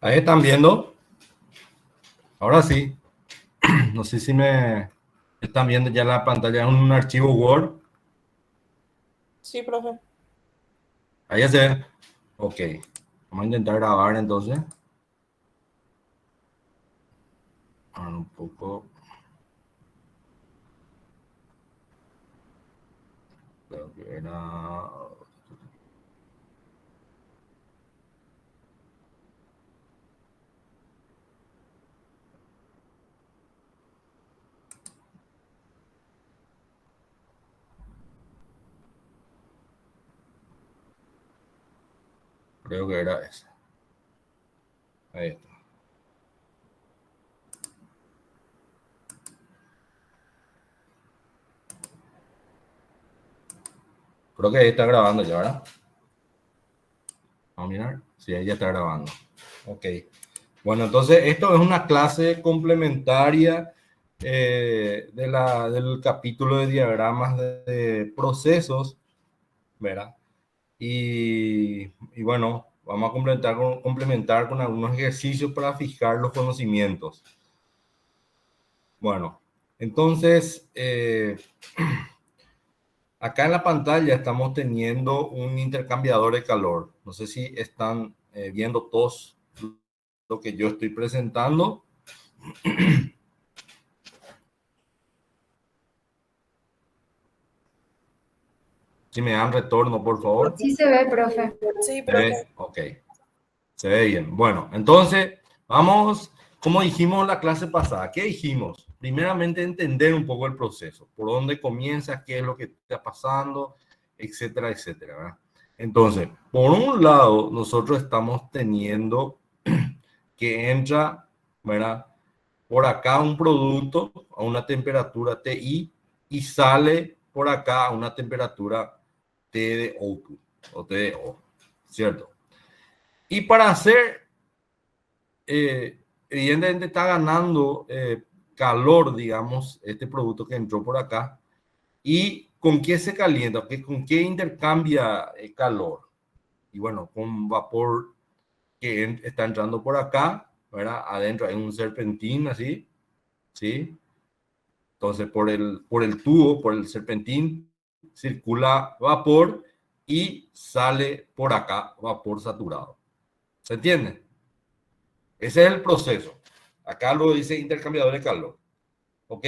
Ahí están viendo. Ahora sí. No sé si me están viendo ya la pantalla. Es un archivo Word. Sí, profe. Ahí ya se ve. Ok. Vamos a intentar grabar entonces. Ahora un poco. Creo que era... Creo que era ese. Ahí está. Creo que ahí está grabando ya, ¿verdad? Vamos a mirar. Sí, ahí ya está grabando. Ok. Bueno, entonces esto es una clase complementaria del capítulo de diagramas de procesos, ¿verdad? Y bueno, vamos a complementar con algunos ejercicios para fijar los conocimientos. Bueno, entonces, acá en la pantalla estamos teniendo un intercambiador de calor. No sé si están viendo todos lo que yo estoy presentando. Si me dan retorno, por favor. Sí se ve, profe. Sí, ¿Se profe. ve? Ok. Se ve bien. Bueno, entonces, vamos, como dijimos en la clase pasada, ¿qué dijimos? Primeramente, entender un poco el proceso, por dónde comienza, qué es lo que está pasando, etcétera, etcétera, ¿verdad? Entonces, por un lado, nosotros estamos teniendo que entra, ¿verdad? Por acá un producto a una temperatura TI y sale por acá a una temperatura T de O2 o T de O, ¿cierto? Y para hacer, evidentemente está ganando calor, digamos, este producto que entró por acá. ¿Y con qué se calienta? ¿Con qué intercambia calor? Y bueno, con vapor que está entrando por acá, ¿verdad? Adentro hay un serpentín así, ¿sí? Entonces por el tubo, por el serpentín, circula vapor y sale por acá vapor saturado. ¿Se entiende? Ese es el proceso. Acá lo dice intercambiador de calor. ¿Ok?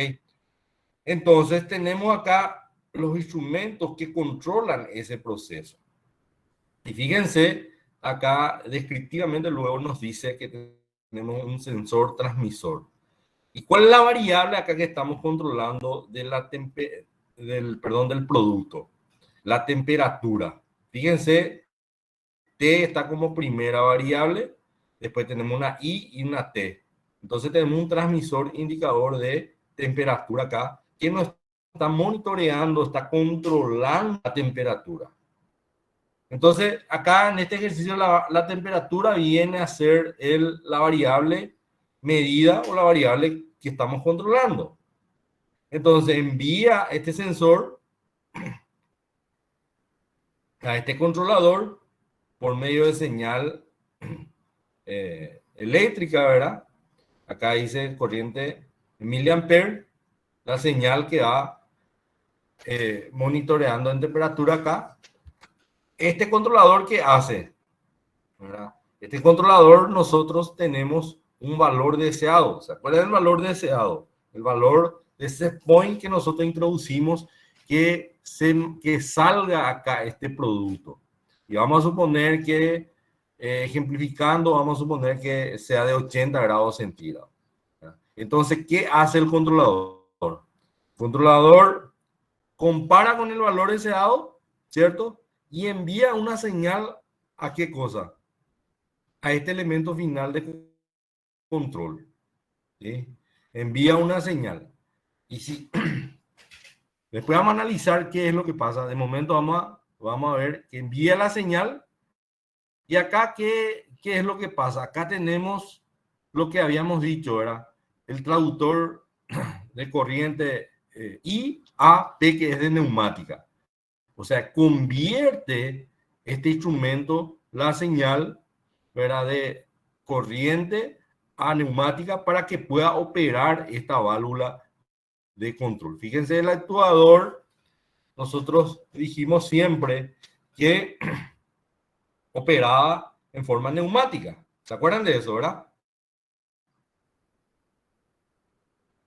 Entonces tenemos acá los instrumentos que controlan ese proceso. Y fíjense, acá descriptivamente luego nos dice que tenemos un sensor transmisor. ¿Y cuál es la variable acá que estamos controlando de del producto? La temperatura. Fíjense, T está como primera variable, después tenemos una I y una T. Entonces tenemos un transmisor indicador de temperatura acá que nos está monitoreando, está controlando la temperatura. Entonces acá en este ejercicio la temperatura viene a ser la variable medida o la variable que estamos controlando. Entonces envía este sensor a este controlador por medio de señal eléctrica, ¿verdad? Acá dice corriente miliampere, la señal que va monitoreando en temperatura acá. Este controlador, ¿qué hace? ¿Verdad? Este controlador nosotros tenemos un valor deseado. ¿Se acuerdan del valor deseado? El valor de set point que nosotros introducimos que salga acá este producto. Y vamos a suponer que, ejemplificando, vamos a suponer que sea de 80 grados centígrados. Entonces, ¿qué hace el controlador? El controlador compara con el valor deseado, ¿cierto? Y envía una señal a qué cosa? A este elemento final de control. ¿Sí? Envía una señal. Y si después vamos a analizar qué es lo que pasa. De momento vamos a ver que envía la señal. Y acá, ¿qué es lo que pasa? Acá tenemos lo que habíamos dicho, ¿verdad? El traductor de corriente I a P, que es de neumática. O sea, convierte este instrumento la señal, ¿verdad? corriente a neumática para que pueda operar esta válvula de control. Fíjense, el actuador, nosotros dijimos siempre que operaba en forma neumática. ¿Se acuerdan de eso, verdad?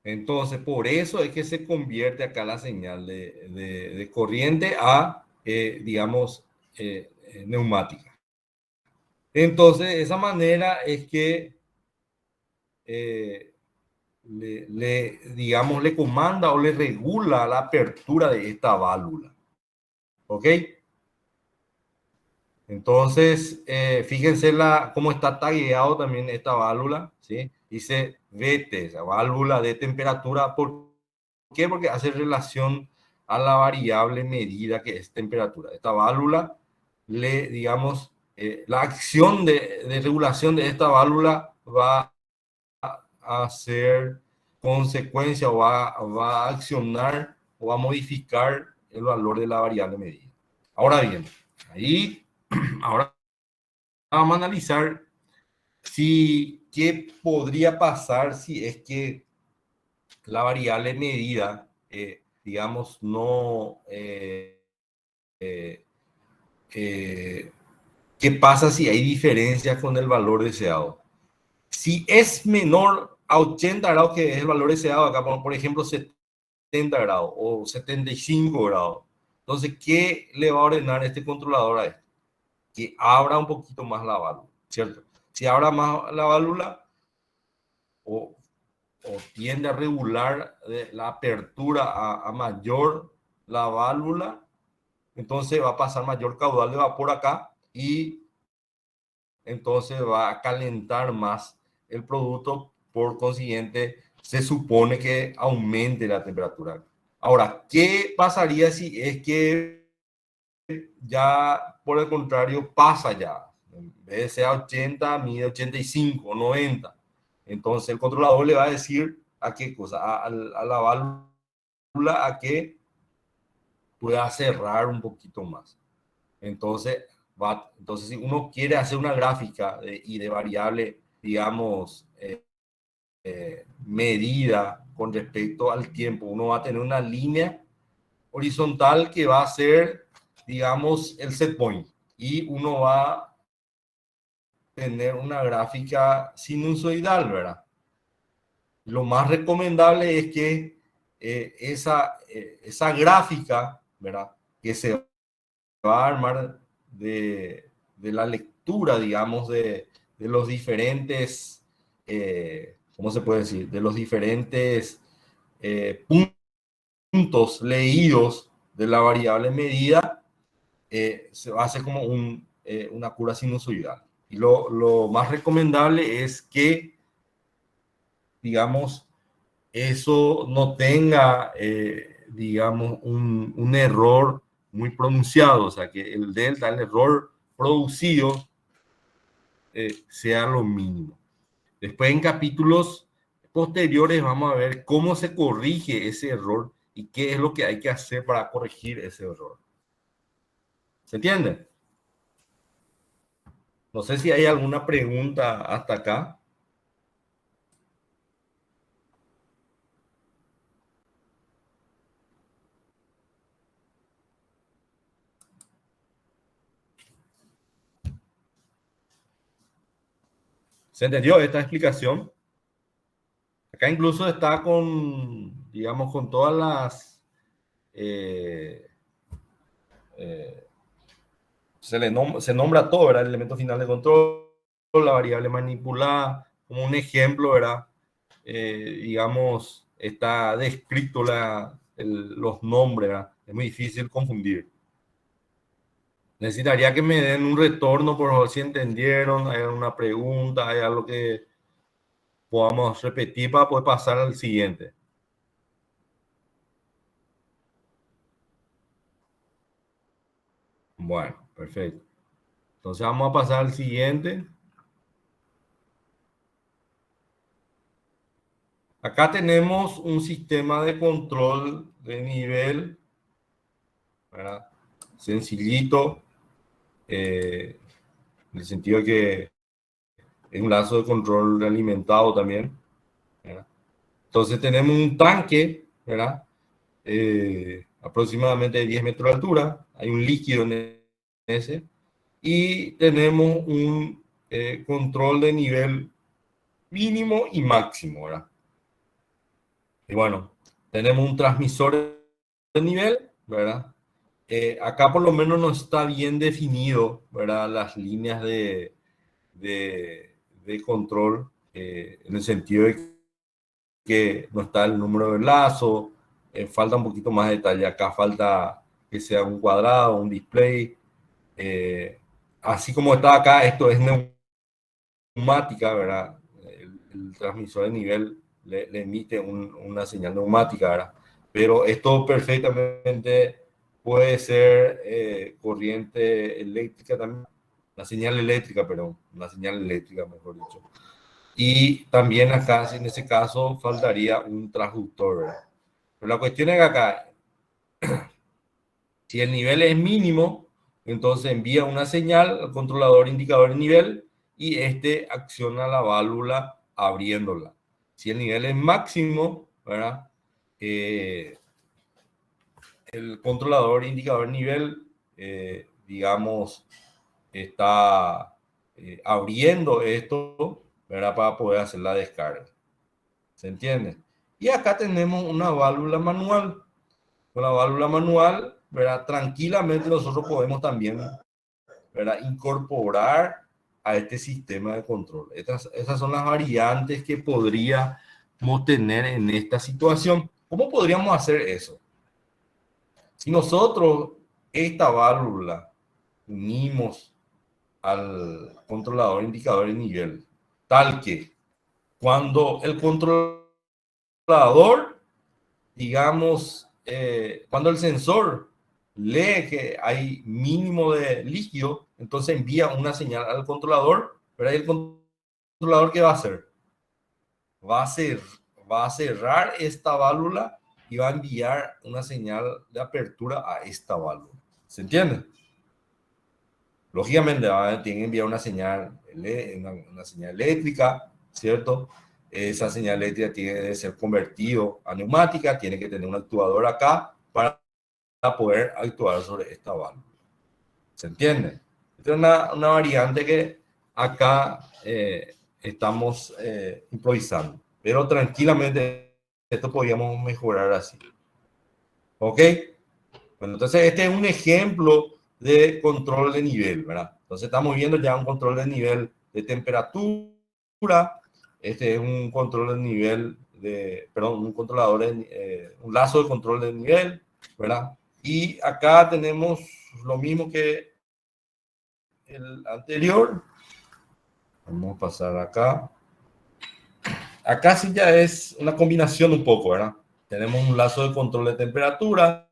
Entonces, por eso es que se convierte acá la señal de corriente a, digamos, neumática. Entonces, de esa manera es que digamos, le comanda o le regula la apertura de esta válvula. ¿Ok? Entonces, fíjense cómo está tagueado también esta válvula, ¿sí? Dice VT, esa válvula de temperatura. ¿Por qué? Porque hace relación a la variable medida que es temperatura. Esta válvula, digamos, la acción de regulación de esta válvula va a ser consecuencia o va a accionar o va a modificar el valor de la variable medida. Ahora bien, ahora vamos a analizar qué podría pasar si es que la variable medida, digamos, no... ¿qué pasa si hay diferencias con el valor deseado? Si es menor a 80 grados, que es el valor deseado acá, por ejemplo, 70 grados o 75 grados, entonces, ¿qué le va a ordenar este controlador a esto? Que abra un poquito más la válvula, ¿cierto? Si abra más la válvula o, o tiende a regular la apertura a mayor la válvula, entonces va a pasar mayor caudal de vapor acá y entonces va a calentar más el producto, por consiguiente se supone que aumente la temperatura. Ahora, ¿qué pasaría si es que ya por el contrario pasa ya? En vez de ser 80, mide 85 o 90. Entonces el controlador le va a decir a qué cosa, a la válvula a que pueda cerrar un poquito más. Entonces, entonces si uno quiere hacer una gráfica y de variable, digamos, medida con respecto al tiempo, uno va a tener una línea horizontal que va a ser, digamos, el set point. Y uno va a tener una gráfica sinusoidal, ¿verdad? Lo más recomendable es que esa gráfica, ¿verdad? Que se va a armar de la lectura, digamos, de los diferentes, ¿cómo se puede decir? De los diferentes puntos leídos de la variable medida, se va a hacer como una curva sinusoidal. Y lo más recomendable es que, digamos, eso no tenga, digamos, un error muy pronunciado, o sea, que el delta, el error producido, sea lo mínimo. Después, en capítulos posteriores, vamos a ver cómo se corrige ese error y qué es lo que hay que hacer para corregir ese error. ¿Se entiende? No sé si hay alguna pregunta hasta acá. ¿Se entendió esta explicación? Acá incluso está con, digamos, con todas las... se nombra todo, ¿verdad? El elemento final de control, la variable manipulada, como un ejemplo, ¿verdad? Digamos, está descrito los nombres, ¿verdad? Es muy difícil confundir. Necesitaría que me den un retorno, por favor, si entendieron, hay alguna pregunta, hay algo que podamos repetir para poder pasar al siguiente. Bueno, perfecto. Entonces vamos a pasar al siguiente. Acá tenemos un sistema de control de nivel, ¿verdad? Sencillito, en el sentido de que Es un lazo de control alimentado también, ¿verdad? Entonces tenemos un tanque, ¿verdad? Aproximadamente de 10 metros de altura. Hay un líquido en ese. Y tenemos un control de nivel mínimo y máximo, ¿verdad? Y bueno, tenemos un transmisor de nivel, ¿verdad? Acá por lo menos no está bien definido, ¿verdad? Las líneas de control, en el sentido de que no está el número del lazo, falta un poquito más de detalle. Acá falta que sea un cuadrado, un display. Así como está acá, esto es neumática, ¿verdad? El transmisor de nivel le emite una señal neumática, ¿verdad? Pero esto perfectamente puede ser corriente eléctrica también, la señal eléctrica, perdón, una señal eléctrica, mejor dicho. Y también acá, en ese caso, faltaría un transductor, ¿verdad? Pero la cuestión es que acá, si el nivel es mínimo, entonces envía una señal al controlador indicador de nivel y este acciona la válvula abriéndola. Si el nivel es máximo, ¿verdad? El controlador indicador de nivel, digamos, está abriendo esto, ¿verdad? Para poder hacer la descarga. ¿Se entiende? Y acá tenemos una válvula manual. Con la válvula manual, ¿verdad? Tranquilamente nosotros podemos también, ¿verdad? Incorporar a este sistema de control. Esas son las variantes que podríamos tener en esta situación. ¿Cómo podríamos hacer eso? Si nosotros esta válvula unimos al controlador indicador de nivel, tal que cuando el controlador, digamos, cuando el sensor lee que hay mínimo de líquido, entonces envía una señal al controlador, pero ahí el controlador, ¿qué va a hacer? Va a, ser, va a cerrar esta válvula y va a enviar una señal de apertura a esta válvula. ¿Se entiende? Lógicamente tiene que enviar una señal eléctrica, ¿cierto? Esa señal eléctrica tiene que ser convertido a neumática, tiene que tener un actuador acá para poder actuar sobre esta válvula. ¿Se entiende? Esta es una variante que acá estamos improvisando, pero tranquilamente esto podríamos mejorar así. ¿Ok? Bueno, entonces este es un ejemplo de control de nivel, ¿verdad? Entonces estamos viendo ya un control de nivel de temperatura. Este es un control de nivel perdón, un controlador, un lazo de control de nivel, ¿verdad? Y acá tenemos lo mismo que el anterior. Vamos a pasar acá. Acá sí ya es una combinación un poco, ¿verdad? Tenemos un lazo de control de temperatura.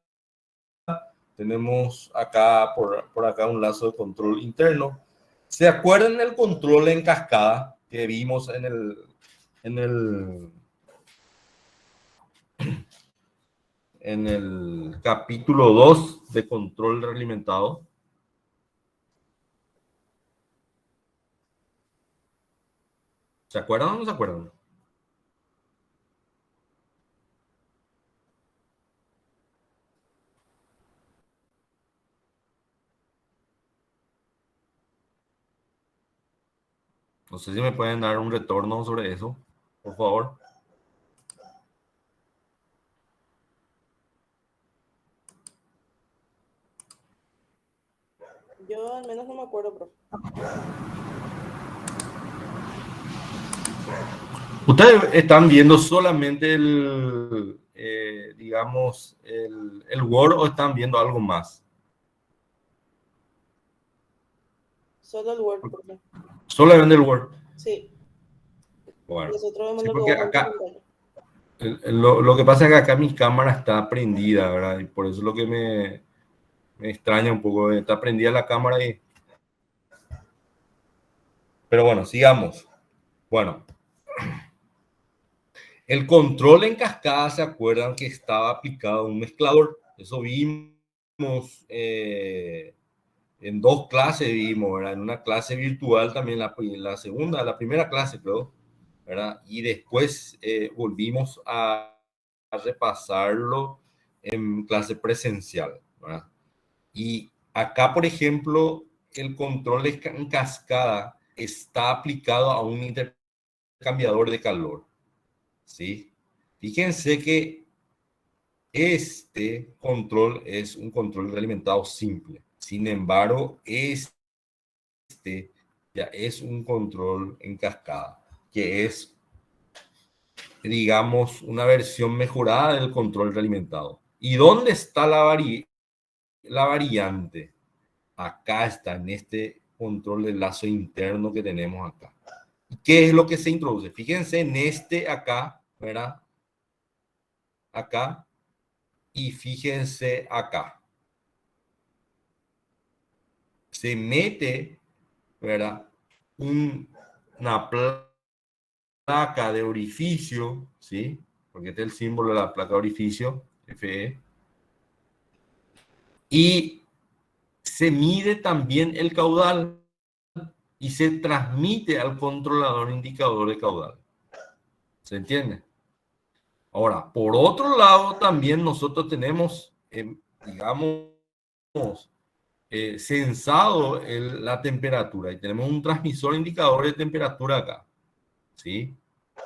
Tenemos acá, por acá, un lazo de control interno. ¿Se acuerdan del control en cascada que vimos en el capítulo 2 de control realimentado? ¿Se acuerdan o no se acuerdan? No sé si me pueden dar un retorno sobre eso, por favor. Yo al menos no me acuerdo, profe. Ustedes están viendo solamente digamos, el Word, o están viendo algo más. Solo el Word, profe. Solo ven el Word. Sí. Bueno, Nosotros vemos sí, lo que porque vos ves en tu acá, pantalla. lo que pasa es que acá mi cámara está prendida, ¿verdad? Y por eso es lo que me extraña un poco. Está prendida la cámara y... Pero bueno, sigamos. Bueno, el control en cascada, ¿se acuerdan que estaba aplicado a un mezclador? Eso vimos en dos clases vimos, ¿verdad? En una clase virtual también, la segunda, la primera clase, creo, ¿verdad? Y después volvimos a repasarlo en clase presencial, ¿verdad? Y acá, por ejemplo, el control en cascada está aplicado a un intercambiador de calor, ¿sí? Fíjense que este control es un control realimentado simple. Sin embargo, este ya es un control en cascada, que es, digamos, una versión mejorada del control realimentado. ¿Y dónde está la variante? Acá está, en este control de lazo interno que tenemos acá. ¿Qué es lo que se introduce? Fíjense en este acá, ¿verdad? Acá, y fíjense acá. Se mete, ¿verdad? Una placa de orificio, ¿sí? Porque este es el símbolo de la placa de orificio, Fe. Y se mide también el caudal y se transmite al controlador indicador de caudal. ¿Se entiende? Ahora, por otro lado, también nosotros tenemos, digamos, sensado la temperatura y tenemos un transmisor indicador de temperatura acá, ¿sí?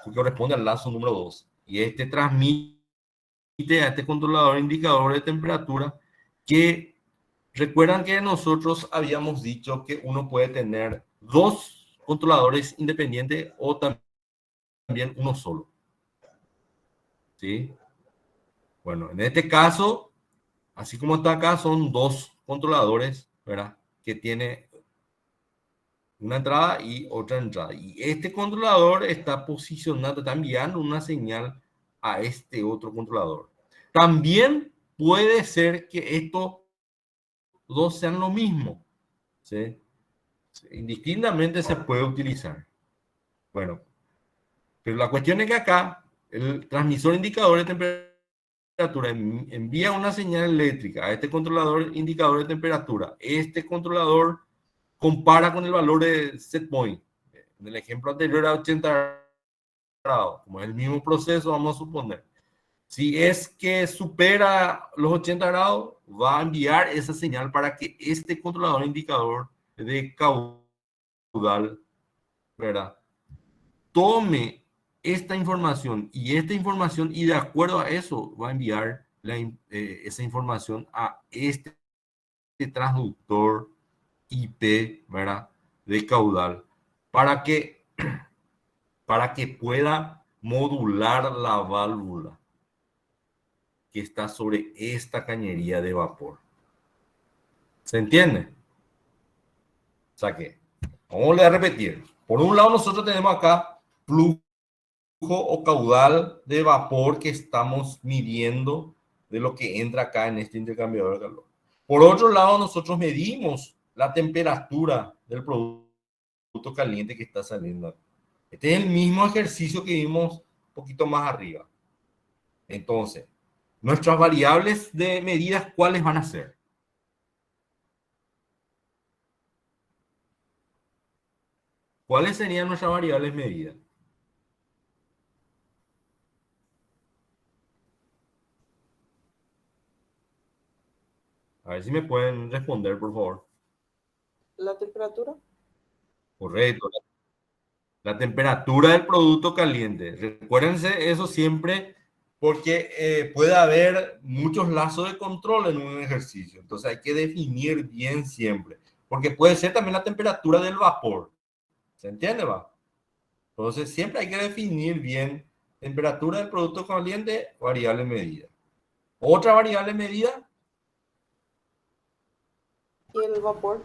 Que corresponde al lazo número 2. Y este transmite a este controlador indicador de temperatura que recuerdan que nosotros habíamos dicho que uno puede tener dos controladores independientes o también uno solo, ¿sí? Bueno, en este caso, así como está acá, son dos controladores, ¿verdad? Que tiene una entrada y otra entrada. Y este controlador está posicionando, está enviando una señal a este otro controlador. También puede ser que estos dos sean lo mismo, ¿sí? Indistintamente se puede utilizar. Bueno, pero la cuestión es que acá el transmisor indicador de temperatura envía una señal eléctrica a este controlador indicador de temperatura. Este controlador compara con el valor de set point. En el ejemplo anterior era 80 grados. Como es el mismo proceso, vamos a suponer. Si es que supera los 80 grados, va a enviar esa señal para que este controlador indicador de caudal, ¿verdad? Tome esta información y de acuerdo a eso va a enviar esa información a este transductor IP, ¿verdad? De caudal para que, para que pueda modular la válvula que está sobre esta cañería de vapor. ¿Se entiende? O sea que, vamos a repetir. Por un lado, nosotros tenemos acá flujo o caudal de vapor que estamos midiendo de lo que entra acá en este intercambiador de calor. Por otro lado, nosotros medimos la temperatura del producto caliente que está saliendo. Este es el mismo ejercicio que vimos un poquito más arriba. Entonces, nuestras variables de medidas, ¿cuáles van a ser? ¿Cuáles serían nuestras variables medidas? A ver si me pueden responder, por favor. La temperatura. Correcto. La temperatura del producto caliente. Recuérdense eso siempre porque puede haber muchos lazos de control en un ejercicio. Entonces hay que definir bien siempre. Porque puede ser también la temperatura del vapor. ¿Se entiende, va? Entonces siempre hay que definir bien temperatura del producto caliente, variable medida. Otra variable medida, Y el vapor.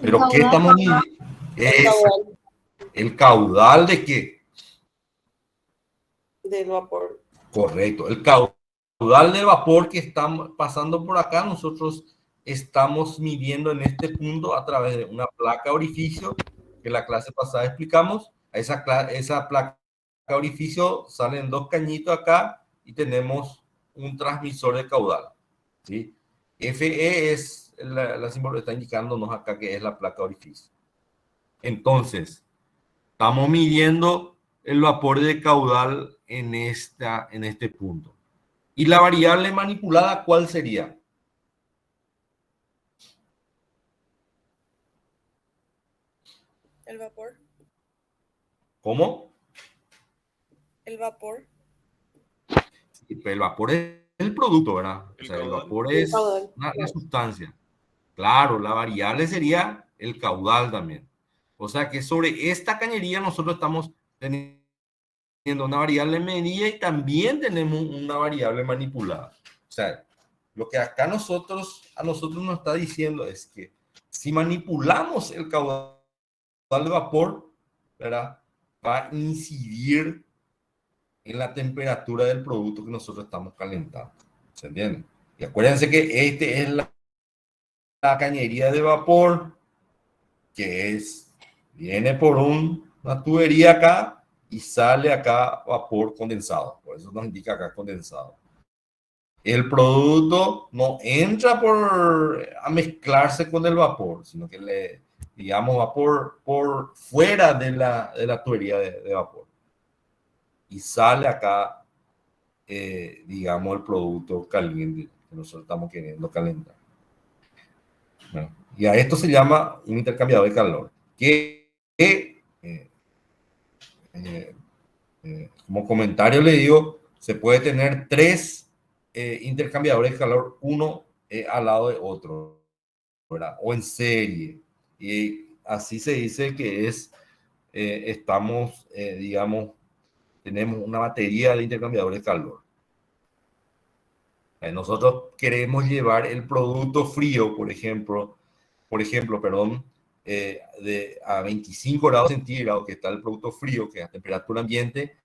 pero ¿qué estamos midiendo? El caudal ¿El caudal de qué? del vapor. Correcto. El caudal de vapor que está pasando por acá, nosotros estamos midiendo en este punto a través de una placa orificio, que la clase pasada explicamos. Esa placa orificio salen dos cañitos acá y tenemos un transmisor de caudal, ¿sí? FE es la símbolo está indicándonos acá que es la placa de orificio. Entonces, estamos midiendo el vapor de caudal en este punto. ¿Y la variable manipulada cuál sería? El vapor. ¿Cómo? El vapor. El vapor es el producto, ¿verdad? O sea, el vapor El es caudal. la Claro. sustancia. Claro, la variable sería el caudal también. O sea que sobre esta cañería nosotros estamos teniendo una variable medida y también tenemos una variable manipulada. O sea, lo que acá a nosotros nos está diciendo es que si manipulamos el caudal de vapor, ¿verdad? Va a incidir en la temperatura del producto que nosotros estamos calentando. ¿Se entiende? Y acuérdense que este es la cañería de vapor, que viene por una tubería acá y sale acá vapor condensado. Por eso nos indica acá condensado. El producto no entra a mezclarse con el vapor, sino que digamos, va por fuera de la tubería de vapor. Y sale acá, digamos, el producto caliente que nosotros estamos queriendo calentar. Bueno, y a esto se llama un intercambiador de calor, que como comentario le digo, se puede tener 3 intercambiadores de calor, uno al lado de otro, ¿verdad? O en serie. Y así se dice que estamos, digamos, tenemos una batería de intercambiadores de calor. Nosotros queremos llevar el producto frío, por ejemplo, perdón, a 25 grados centígrados, que está el producto frío, que es a temperatura ambiente,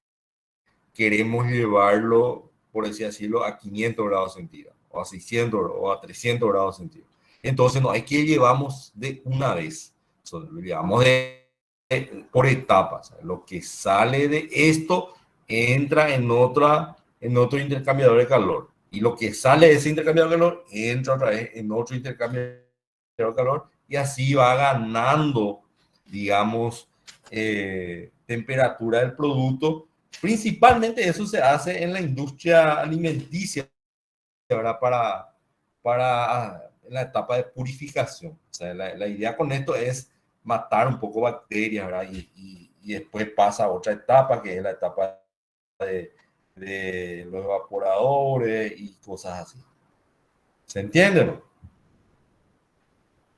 queremos llevarlo, por así decirlo, a 500 grados centígrados, o a 600 o a 300 grados centígrados. Entonces, no hay que llevamos de una vez, lo llevamos por etapas. Lo que sale de esto entra en otro intercambiador de calor. Y lo que sale de ese intercambiador de calor entra otra vez en otro intercambiador de calor. Y así va ganando, digamos, temperatura del producto. Principalmente eso se hace en la industria alimenticia, ¿verdad? Para la etapa de purificación. O sea, la idea con esto es matar un poco bacterias, ¿verdad? Y después pasa a otra etapa, que es la etapa de los evaporadores y cosas así. ¿Se entiende, no?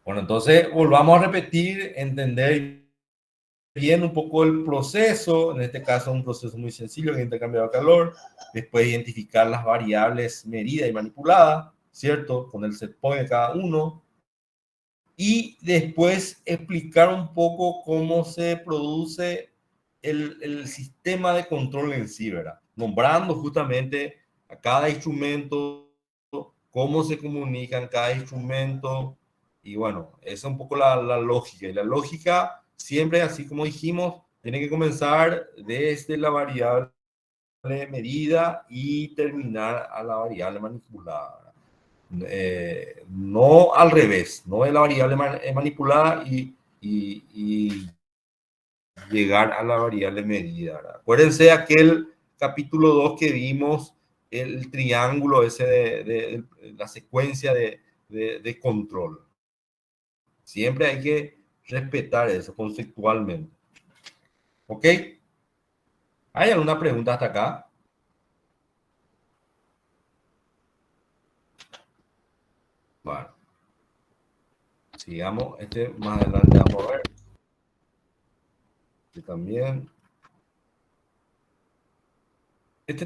Bueno, entonces volvamos a repetir, entender bien un poco el proceso, en este caso un proceso muy sencillo que intercambio de calor, después identificar las variables medidas y manipuladas, ¿cierto? Con el set point de cada uno, y después explicar un poco cómo se produce el sistema de control en sí, ¿verdad? Nombrando justamente a cada instrumento, cómo se comunican cada instrumento, y bueno, esa es un poco la lógica. Y la lógica siempre, así como dijimos, tiene que comenzar desde la variable medida y terminar a la variable manipulada. No al revés, no es la variable manipulada y llegar a la variable medida, ¿verdad? Acuérdense aquel capítulo 2 que vimos, el triángulo ese de la secuencia de control. Siempre hay que respetar eso conceptualmente. ¿Ok? ¿Hay alguna pregunta hasta acá? Bueno, sigamos. Más adelante vamos a ver. También.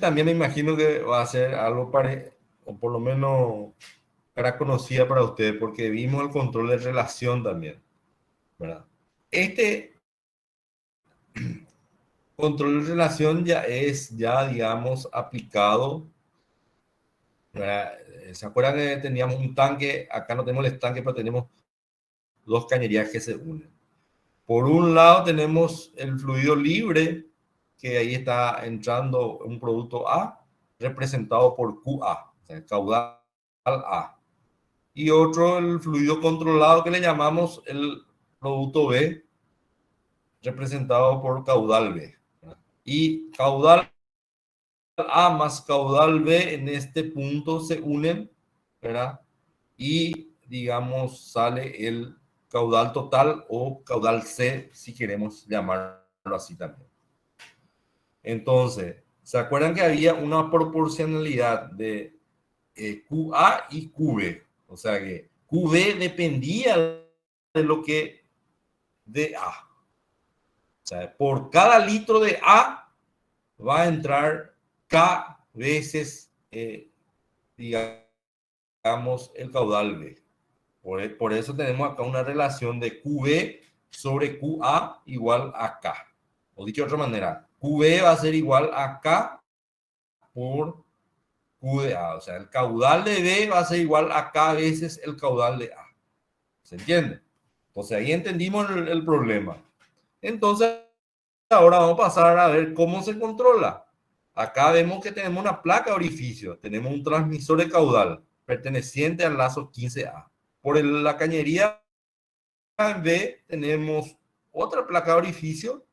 También me imagino que va a ser algo o por lo menos cara conocida para ustedes, porque vimos el control de relación también, ¿verdad? Este control de relación digamos, aplicado, ¿verdad? ¿Se acuerdan que teníamos un tanque? Acá no tenemos el estanque, pero tenemos 2 cañerías que se unen. Por un lado tenemos el fluido libre, que ahí está entrando un producto A, representado por QA, o sea, el caudal A. y otro el fluido controlado que le llamamos el producto B, representado por caudal B. Y caudal A más caudal B en este punto se unen, ¿verdad? Y, digamos, sale el caudal total o caudal C, si queremos llamarlo así también. Entonces, ¿se acuerdan que había una proporcionalidad de QA y QB? O sea que QB dependía de lo que de A. O sea, por cada litro de A va a entrar K veces, digamos, el caudal B. Por eso tenemos acá una relación de QB sobre QA igual a K. O dicho de otra manera, QB va a ser igual a K por Q de A. O sea, el caudal de B va a ser igual a K veces el caudal de A. ¿Se entiende? Entonces ahí entendimos el problema. Entonces, ahora vamos a pasar a ver cómo se controla. Acá vemos que tenemos una placa de orificio. Tenemos un transmisor de caudal perteneciente al lazo 15A. Por la cañería en B tenemos otra placa de orificio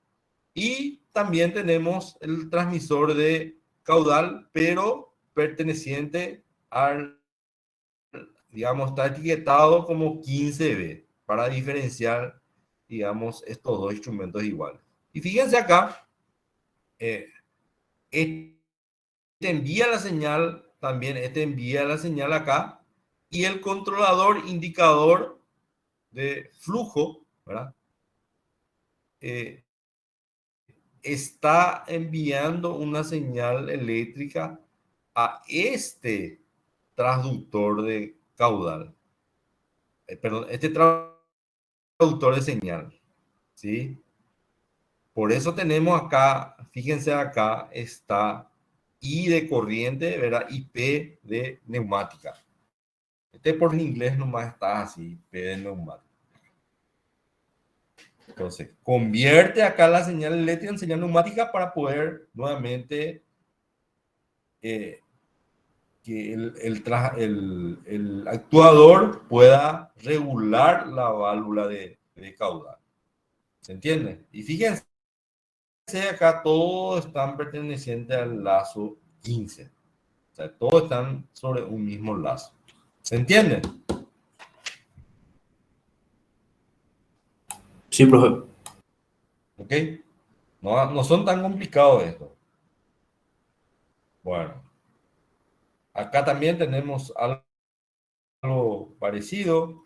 y también tenemos el transmisor de caudal, pero perteneciente al, digamos, está etiquetado como 15B para diferenciar, digamos, estos dos instrumentos iguales. Y fíjense acá, este envía la señal, también este envía la señal acá, y el controlador indicador de flujo, ¿verdad? Está enviando una señal eléctrica a este transductor de caudal, perdón, este transductor de señal, ¿sí? Por eso tenemos acá, fíjense acá, está I de corriente, ¿verdad? Y P de neumática. Este por en inglés nomás está así, P de neumática. Entonces, convierte acá la señal eléctrica en señal neumática para poder nuevamente que el actuador pueda regular la válvula de caudal. ¿Se entiende? Y fíjense, acá todos están pertenecientes al lazo 15. O sea, todos están sobre un mismo lazo. ¿Se entiende? Sí, profe. ¿Ok? No son tan complicados estos. Bueno, acá también tenemos algo parecido.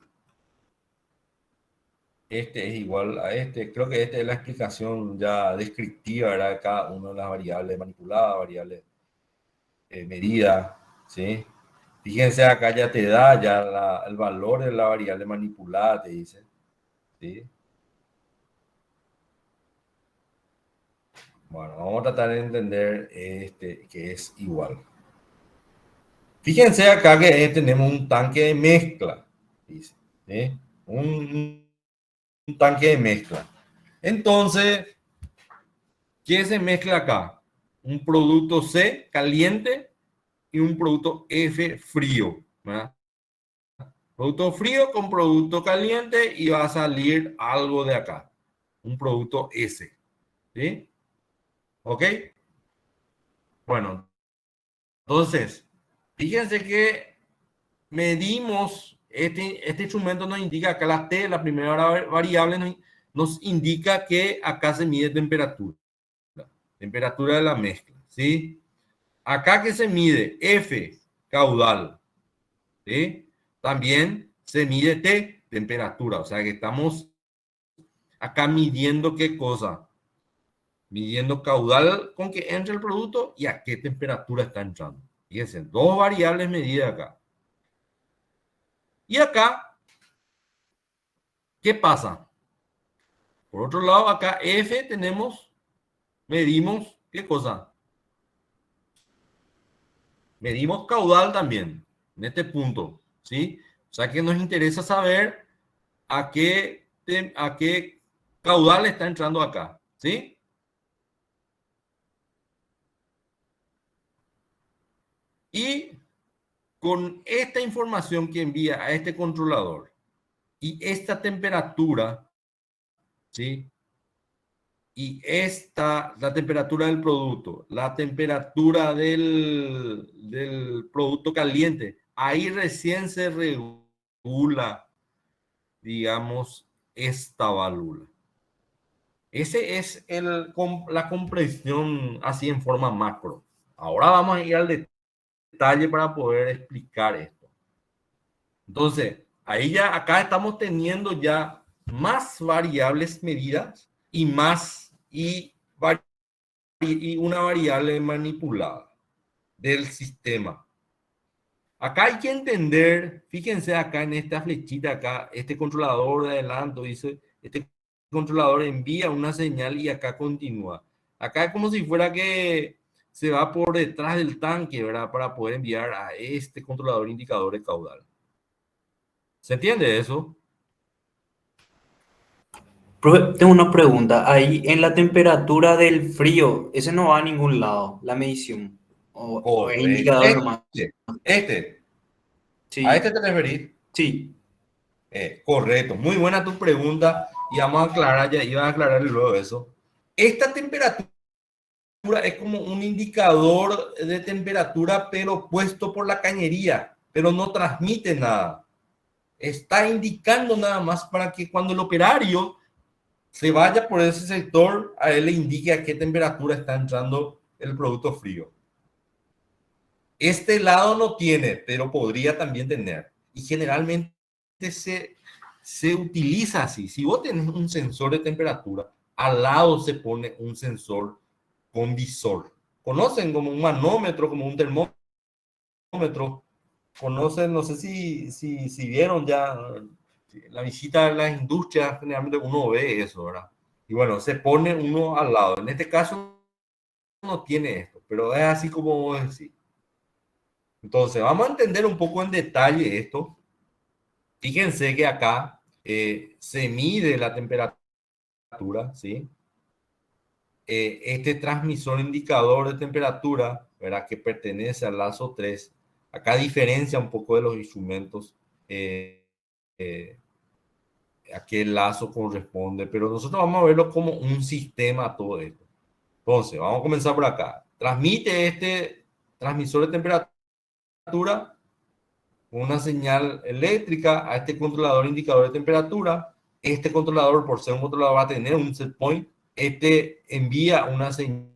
Este es igual a este. Creo que esta es la explicación ya descriptiva, ¿verdad? De cada una de las variables manipuladas, variables medidas, ¿sí? Fíjense, acá ya te da ya el valor de la variable manipulada, te dice, ¿sí? Bueno, vamos a tratar de entender que es igual. Fíjense acá que tenemos un tanque de mezcla, dice, ¿sí? Un tanque de mezcla. Entonces, ¿qué se mezcla acá? Un producto C caliente y un producto F frío, ¿verdad? Producto frío con producto caliente y va a salir algo de acá. Un producto S. ¿Sí? ¿Ok? Bueno, entonces, fíjense que medimos, este instrumento nos indica acá la T, la primera variable, nos indica que acá se mide temperatura. Temperatura de la mezcla. ¿Sí? Acá que se mide F, caudal. ¿Sí? También se mide T, temperatura. O sea que estamos acá midiendo qué cosa. Midiendo caudal con que entra el producto y a qué temperatura está entrando. Fíjense, dos variables medidas acá. Y acá, ¿qué pasa? Por otro lado, acá F tenemos, medimos, ¿qué cosa? Medimos caudal también, en este punto, ¿sí? O sea que nos interesa saber a qué caudal está entrando acá, ¿sí? Y con esta información que envía a este controlador y esta temperatura, ¿sí? Y la temperatura del producto, la temperatura del producto caliente, ahí recién se regula, digamos, esta válvula. Ese es la comprensión así en forma macro. Ahora vamos a ir al detalle para poder explicar esto. Entonces, ahí ya, acá estamos teniendo ya más variables medidas y una variable manipulada del sistema. Acá hay que entender, fíjense acá en esta flechita acá, este controlador de adelanto dice, este controlador envía una señal y acá continúa. Acá es como si fuera que se va por detrás del tanque, ¿verdad? Para poder enviar a este controlador indicador de caudal. ¿Se entiende eso? Profe, tengo una pregunta. Ahí en la temperatura del frío, ese no va a ningún lado, la medición. O es Correcto. indicador nomás. ¿A Sí, este te referís? sí. Correcto. Muy buena tu pregunta y vamos a aclarar, ya iba a aclarar luego eso. Esta temperatura es como un indicador de temperatura, pero puesto por la cañería, pero no transmite nada. Está indicando nada más para que cuando el operario se vaya por ese sector, a él le indique a qué temperatura está entrando el producto frío. Este lado no tiene, pero podría también tener. Y generalmente se utiliza así. Si vos tenés un sensor de temperatura, al lado se pone un sensor con visor. Conocen como un manómetro, como un termómetro. Conocen, no sé si vieron ya la visita a las industrias, generalmente uno ve eso, ¿verdad? Y bueno, se pone uno al lado. En este caso no tiene esto, pero es así como vos decís. Entonces, vamos a entender un poco en detalle esto. Fíjense que acá se mide la temperatura, ¿sí? Este transmisor indicador de temperatura, ¿verdad? Que pertenece al lazo 3, acá diferencia un poco de los instrumentos a qué lazo corresponde, pero nosotros vamos a verlo como un sistema todo esto. Entonces, vamos a comenzar por acá. Transmite este transmisor de temperatura una señal eléctrica a este controlador indicador de temperatura. Este controlador, por ser un controlador, va a tener un set point. Este envía una señal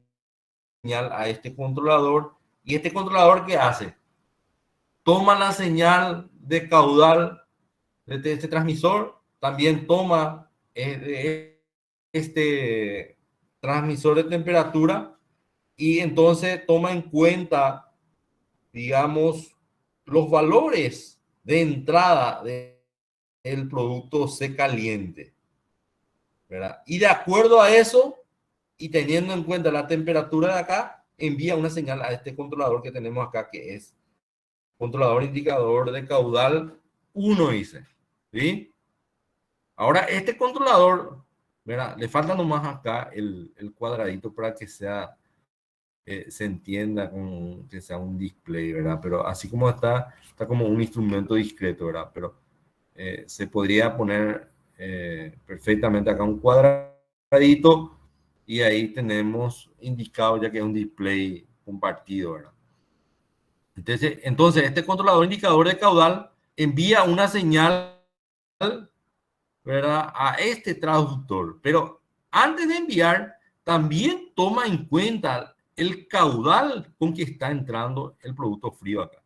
a este controlador. ¿Y este controlador qué hace? Toma la señal de caudal de este transmisor, también toma este transmisor de temperatura y entonces toma en cuenta, digamos, los valores de entrada del producto C caliente, ¿verdad? Y de acuerdo a eso, y teniendo en cuenta la temperatura de acá, envía una señal a este controlador que tenemos acá, que es controlador indicador de caudal 1, dice, ¿sí? Ahora, este controlador, ¿verdad? Le falta nomás acá el cuadradito para que se entienda como que sea un display, ¿verdad? Pero así como está como un instrumento discreto, ¿verdad? Pero se podría poner perfectamente acá un cuadradito y ahí tenemos indicado ya que es un display compartido, ¿verdad? Entonces este controlador indicador de caudal envía una señal, ¿verdad? A este traductor, pero antes de enviar, también toma en cuenta el caudal con que está entrando el producto frío acá.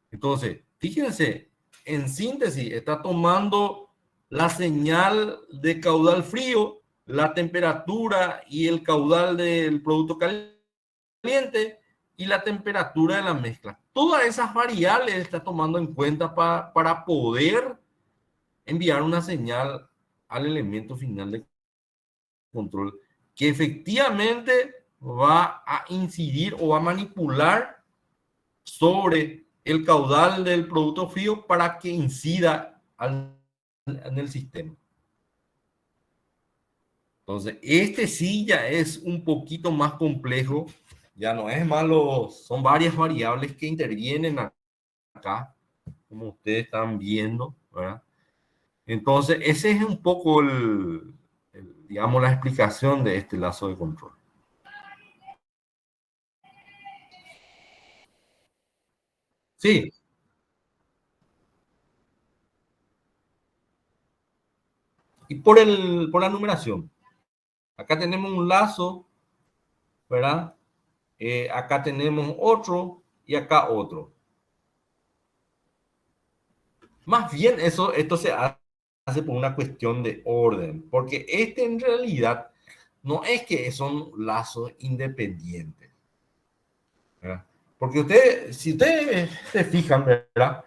Entonces, fíjense, en síntesis, está tomando la señal de caudal frío, la temperatura y el caudal del producto caliente y la temperatura de la mezcla. Todas esas variables está tomando en cuenta para poder enviar una señal al elemento final de control que efectivamente va a incidir o va a manipular sobre el caudal del producto frío para que incida en el sistema. Entonces, este sí ya es un poquito más complejo, ya no es malo, son varias variables que intervienen acá, como ustedes están viendo, ¿verdad? Entonces, ese es un poco digamos, la explicación de este lazo de control. Sí, y por la numeración. Acá tenemos un lazo, ¿verdad? Acá tenemos otro y acá otro. Más bien esto se hace por una cuestión de orden, porque este en realidad no es que son lazos independientes, ¿verdad? Porque si ustedes se fijan, ¿verdad?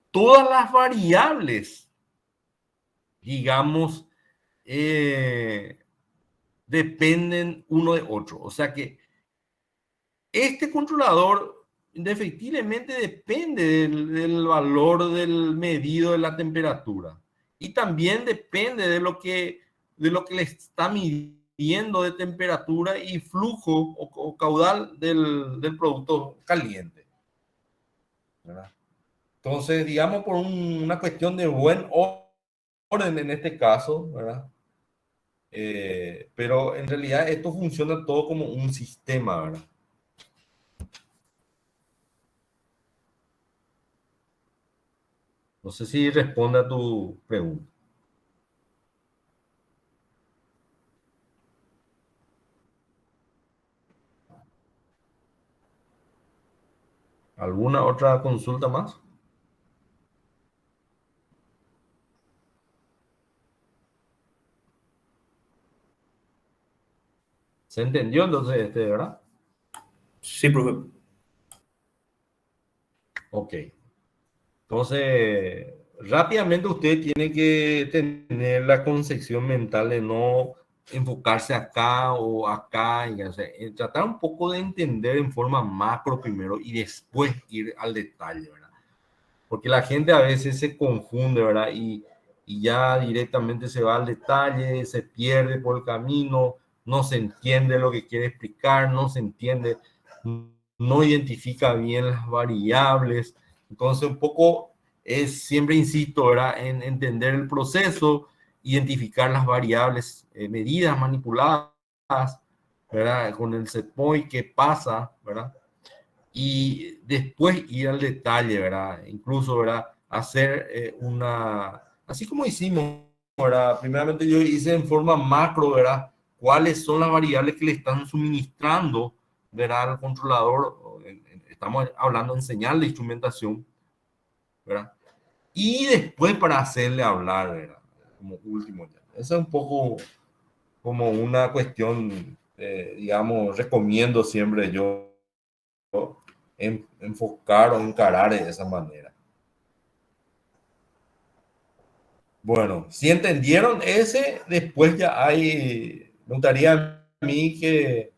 Todas las variables, digamos, eh, dependen uno de otro. O sea que este controlador indefectiblemente depende del valor del medido de la temperatura y también depende de lo que le está midiendo de temperatura y flujo o caudal del producto caliente, ¿verdad? Entonces, digamos, por una cuestión de buen orden en este caso, ¿verdad? Pero en realidad esto funciona todo como un sistema, ¿verdad? No sé si responde a tu pregunta. ¿Alguna otra consulta más? ¿Se entendió entonces verdad? Sí, profe. Ok. Entonces, rápidamente usted tiene que tener la concepción mental de no enfocarse acá o acá, y, o sea, tratar un poco de entender en forma macro primero y después ir al detalle, ¿verdad? Porque la gente a veces se confunde, ¿verdad? Y ya directamente se va al detalle, se pierde por el camino, no se entiende lo que quiere explicar, no se entiende, no identifica bien las variables. Entonces, un poco es, siempre insisto, ¿verdad? En entender el proceso, identificar las variables, medidas manipuladas, ¿verdad? Con el set point, qué pasa, ¿verdad? Y después ir al detalle, ¿verdad? Incluso, ¿verdad? Hacer así como hicimos, ¿verdad? Primeramente yo hice en forma macro, ¿verdad? ¿Cuáles son las variables que le están suministrando, ¿verdad? Al controlador. Estamos hablando en señal de instrumentación, ¿verdad? Y después para hacerle hablar, ¿verdad? Como último ya. Eso es un poco como una cuestión, digamos, recomiendo siempre yo enfocar o encarar de esa manera. Bueno, si entendieron ese, después ya me gustaría a mí que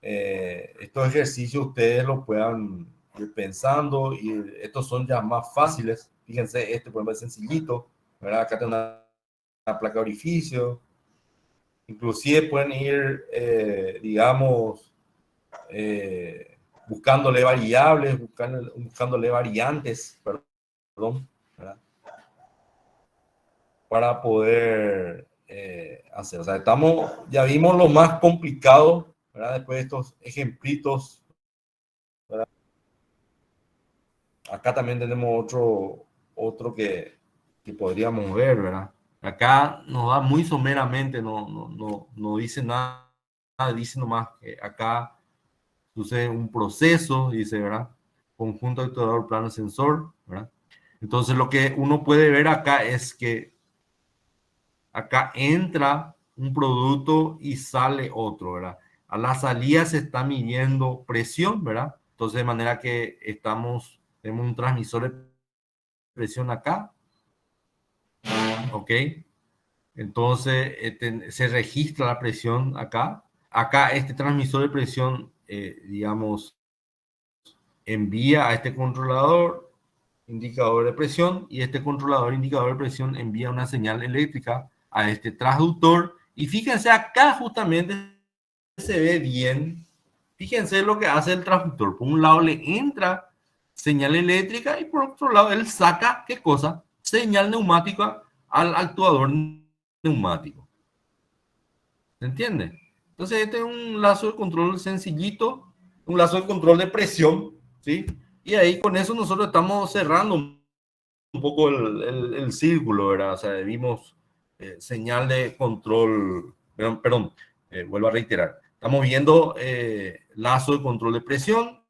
estos ejercicios ustedes lo puedan ir pensando y estos son ya más fáciles. Fíjense, este por ejemplo es sencillito, ¿verdad? Acá tengo una placa de orificio. Inclusive pueden ir, digamos, buscándole variables, buscándole variantes, perdón, ¿verdad? Para poder hacer. O sea, ya vimos lo más complicado, ¿verdad? Después de estos ejemplitos, ¿verdad? Acá también tenemos otro que podríamos ver, ¿verdad? Acá nos da muy someramente, no dice nada, dice nomás que acá sucede un proceso, dice, ¿verdad? Conjunto actuador, plano sensor, ¿verdad? Entonces lo que uno puede ver acá es que acá entra un producto y sale otro, ¿verdad? A la salida se está midiendo presión, ¿verdad? Entonces de manera que tenemos un transmisor de presión acá, ¿ok? Entonces se registra la presión acá. Acá este transmisor de presión, digamos, envía a este controlador indicador de presión y este controlador indicador de presión envía una señal eléctrica a este transductor y fíjense acá justamente se ve bien, fíjense lo que hace el transductor, por un lado le entra señal eléctrica y por otro lado él saca, ¿qué cosa? Señal neumática al actuador neumático. ¿Se entiende? Entonces este es un lazo de control sencillito, un lazo de control de presión, ¿sí? Y ahí con eso nosotros estamos cerrando un poco el círculo, ¿verdad? O sea, vimos señal de control, perdón, vuelvo a reiterar, estamos viendo lazo de control de presión,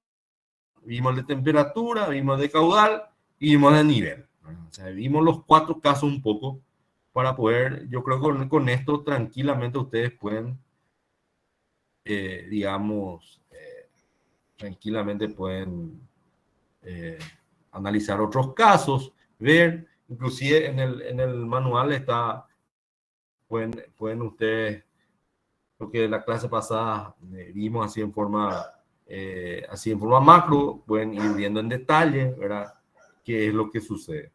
vimos de temperatura, vimos de caudal y vimos de nivel. O sea, vimos los 4 casos un poco para poder, yo creo que con esto tranquilamente ustedes pueden, digamos, tranquilamente pueden analizar otros casos, ver, inclusive en el manual está, pueden ustedes, lo que en la clase pasada vimos así en forma macro, pueden ir viendo en detalle, ¿verdad? ¿Qué es lo que sucede?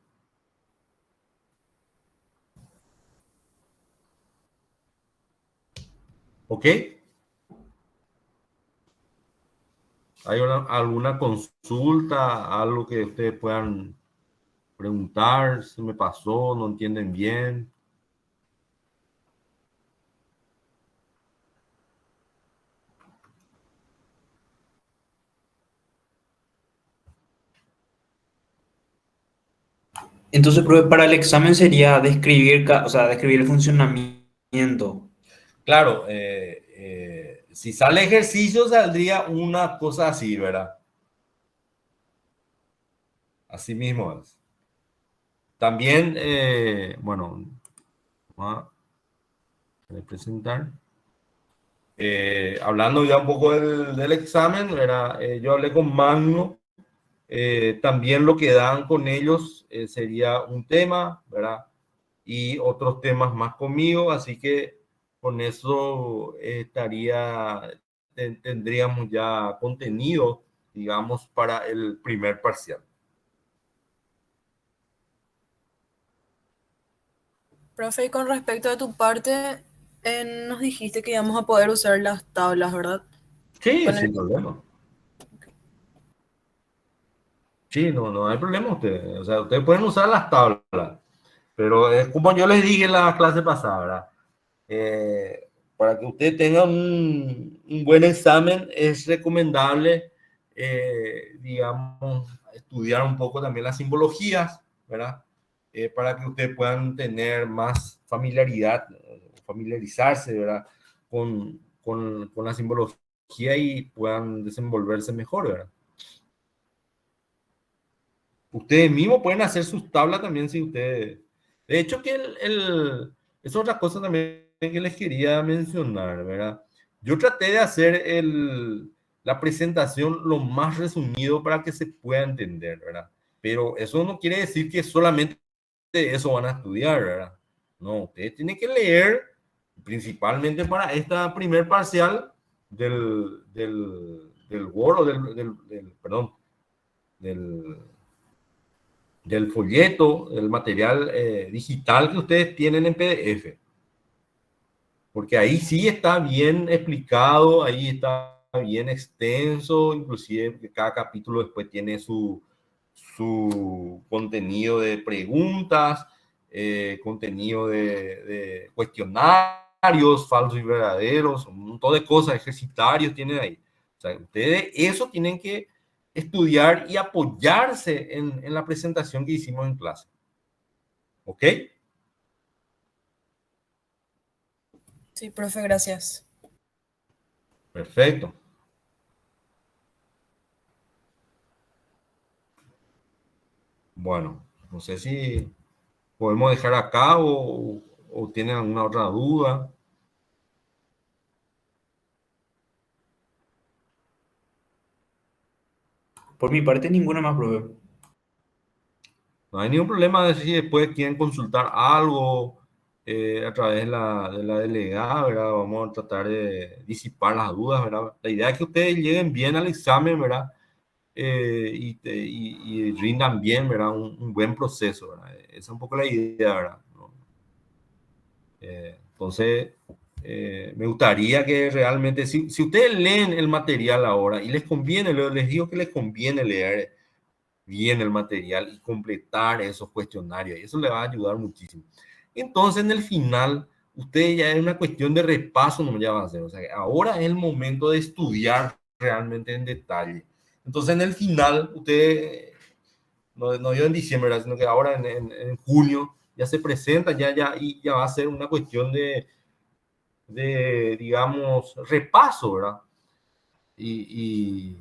¿Ok? ¿Hay alguna consulta, algo que ustedes puedan preguntar? ¿Se me pasó? ¿No entienden bien? Entonces, profe, para el examen sería describir, o sea, describir el funcionamiento. Claro, si sale ejercicio saldría una cosa así, ¿verdad? Así mismo es. También, bueno, vamos a presentar. Hablando ya un poco del examen, ¿verdad? Yo hablé con Magno. También lo que dan con ellos sería un tema, ¿verdad? Y otros temas más conmigo, así que con eso tendríamos ya contenido, digamos, para el primer parcial. Profe, y con respecto a tu parte, nos dijiste que íbamos a poder usar las tablas, ¿verdad? Sí, Con el... sin problema. Sí, no hay problema ustedes. O sea, ustedes pueden usar las tablas, pero es como yo les dije en la clase pasada, ¿verdad? Para que usted tenga un buen examen, es recomendable, digamos, estudiar un poco también las simbologías, ¿verdad? Para que ustedes puedan tener más familiaridad, familiarizarse, ¿verdad? Con la simbología y puedan desenvolverse mejor, ¿verdad? Ustedes mismos pueden hacer sus tablas también si ustedes... De hecho, que es otra cosa también que les quería mencionar, ¿verdad? Yo traté de hacer la presentación lo más resumido para que se pueda entender, ¿verdad? Pero eso no quiere decir que solamente eso van a estudiar, ¿verdad? No, ustedes tienen que leer principalmente para esta primer parcial del Word o perdón, del del folleto, del material digital que ustedes tienen en PDF. Porque ahí sí está bien explicado, ahí está bien extenso, inclusive que cada capítulo después tiene su contenido de preguntas, contenido de cuestionarios, falsos y verdaderos, un montón de cosas, ejercitarios tienen ahí. O sea, ustedes eso tienen que estudiar y apoyarse en la presentación que hicimos en clase. ¿Ok? Sí, profe, gracias. Perfecto. Bueno, no sé si podemos dejar acá o tienen alguna otra duda. Por mi parte, ninguna más, profe. No hay ningún problema de si después quieren consultar algo a través de la delegada, ¿verdad? Vamos a tratar de disipar las dudas, ¿verdad? La idea es que ustedes lleguen bien al examen, ¿verdad? Y rindan bien, ¿verdad? Un buen proceso, ¿verdad? Esa es un poco la idea, ¿verdad? ¿No? Entonces, me gustaría que realmente, si ustedes leen el material ahora y les conviene, les digo que les conviene leer bien el material y completar esos cuestionarios. Y eso le va a ayudar muchísimo. Entonces, en el final, usted ya es una cuestión de repaso, no ya va a hacer. O sea, ahora es el momento de estudiar realmente en detalle. Entonces, en el final, usted, no yo en diciembre, ¿verdad? Sino que ahora en junio ya se presenta, y ya va a ser una cuestión de digamos, repaso, ¿verdad? Y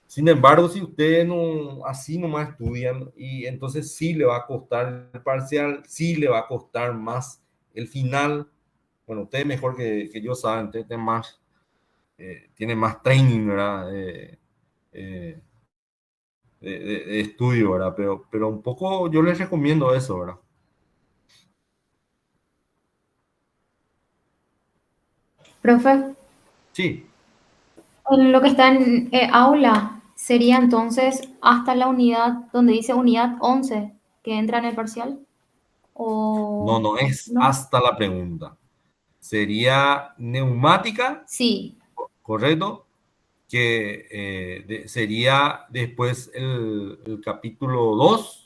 sin embargo, si ustedes no, así nomás estudian, y entonces sí le va a costar el parcial, sí le va a costar más el final. Bueno, ustedes mejor que yo saben, ustedes tienen más training, ¿verdad? Eh, de estudio, ¿verdad? Pero un poco yo les recomiendo eso, ¿verdad? Profe, Sí, en lo que está en aula sería entonces hasta la unidad donde dice unidad 11 que entra en el parcial. no, ¿O no es no? hasta la pregunta. Sería neumática, Sí, ¿correcto? Que sería después el capítulo 2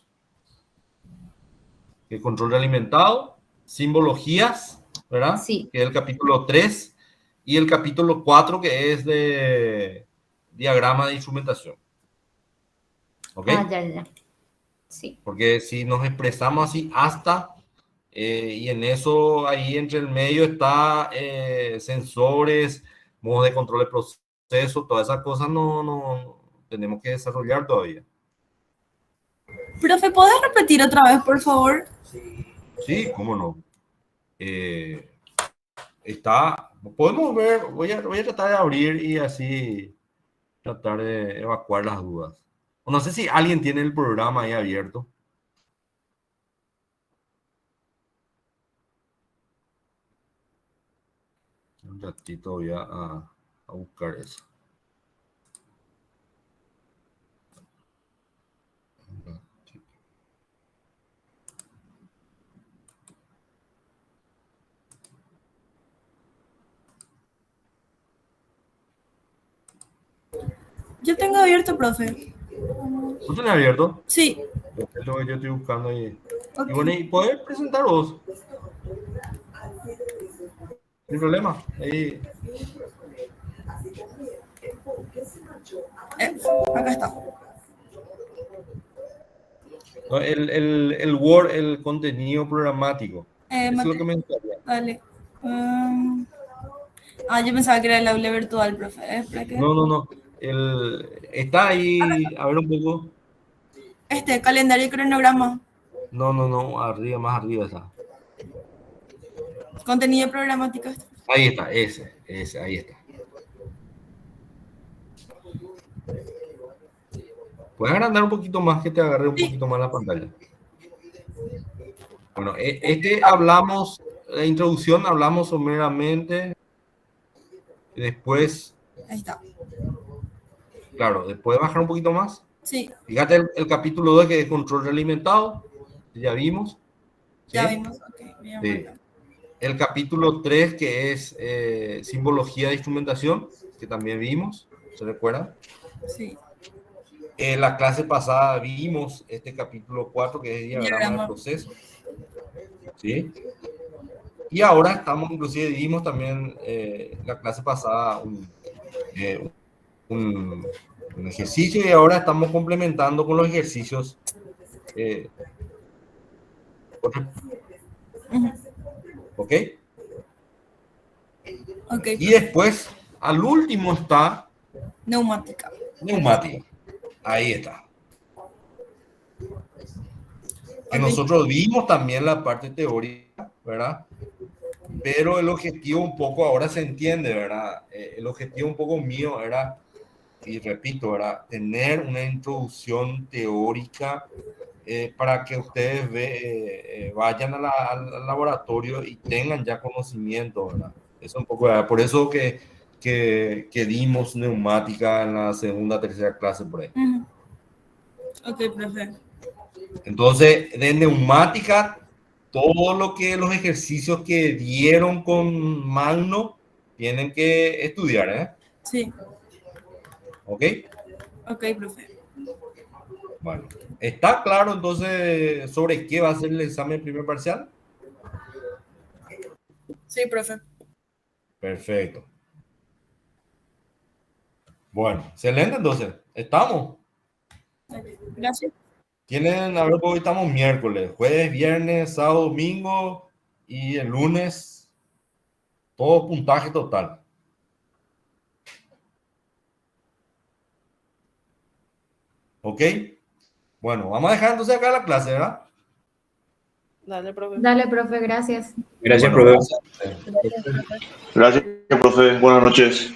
el control alimentado, simbologías, ¿verdad? sí. Que es el capítulo 3 y el capítulo 4 que es de diagrama de instrumentación, ¿ok? Ah, ya, ya, ya. Sí. Porque si nos expresamos así hasta, y en eso ahí entre el medio está sensores, modos de control de proceso, todas esas cosas no tenemos que desarrollar todavía. Profe, ¿podés repetir otra vez, por favor? Sí, cómo no. Eh, podemos ver, voy a tratar de abrir y así tratar de evacuar las dudas. No sé si alguien tiene el programa ahí abierto. Un ratito voy a buscar eso. Yo tengo abierto, profe. ¿No tenés abierto? Sí, Es lo que yo estoy buscando ahí. Y ok. bueno, y poder presentar vos. Sin problema. Ahí. Acá está. No, el Word, el contenido programático. Eso es lo que Mate, me gustaría. dale. Um, yo pensaba que era el aula virtual, profe. Espera que... No. Está Acá ahí, está. a ver un poco. Calendario y cronograma. No, arriba, más arriba está. Contenido programático. Ahí está, ahí está. Puedes agrandar un poquito más, que te agarre un Sí, poquito más la pantalla. Bueno, hablamos, la introducción hablamos someramente, después, ahí está. claro, después bajar un poquito más. Sí, Fíjate el capítulo 2 que es control realimentado, ya vimos, ya ¿sí? vimos. Ok, voy a Sí. marcar. El capítulo 3 que es simbología de instrumentación, que también vimos, ¿se recuerdan? Sí, En la clase pasada vimos este capítulo 4 que es diagrama de diagrama. proceso, ¿sí? Y ahora estamos, inclusive vimos también la clase pasada eh, un, un ejercicio y ahora estamos complementando con los ejercicios. eh, Ujú. ¿Ok? Ok, Y profe. después, al último está Neumática. neumática. Ahí está. Que Ok. nosotros vimos también la parte teórica, ¿verdad? Pero el objetivo un poco ahora se entiende, ¿verdad? El objetivo un poco mío era, y repito, ¿verdad? Tener una introducción teórica para que ustedes vayan al laboratorio y tengan ya conocimiento, ¿verdad? Eso un poco, ¿verdad? Por eso que dimos neumática en la segunda, tercera clase por ahí. Ujú. Ok, profe. Entonces, de neumática, todo lo que los ejercicios que dieron con Magno tienen que estudiar, ¿eh? Sí, ¿Ok? ok, profe. Bueno, ¿está claro entonces sobre qué va a ser el examen primer parcial? Sí, profe. Perfecto. Bueno, excelente entonces. ¿Estamos? Gracias. Tienen, a ver, hoy estamos miércoles, jueves, viernes, sábado, domingo y el lunes, todo puntaje total. ¿Ok? Bueno, vamos a dejar entonces acá la clase, ¿verdad? Dale, profe. Dale, profe, gracias. Gracias, Bueno, profe. gracias. Gracias, profe. Gracias, profe. Buenas noches.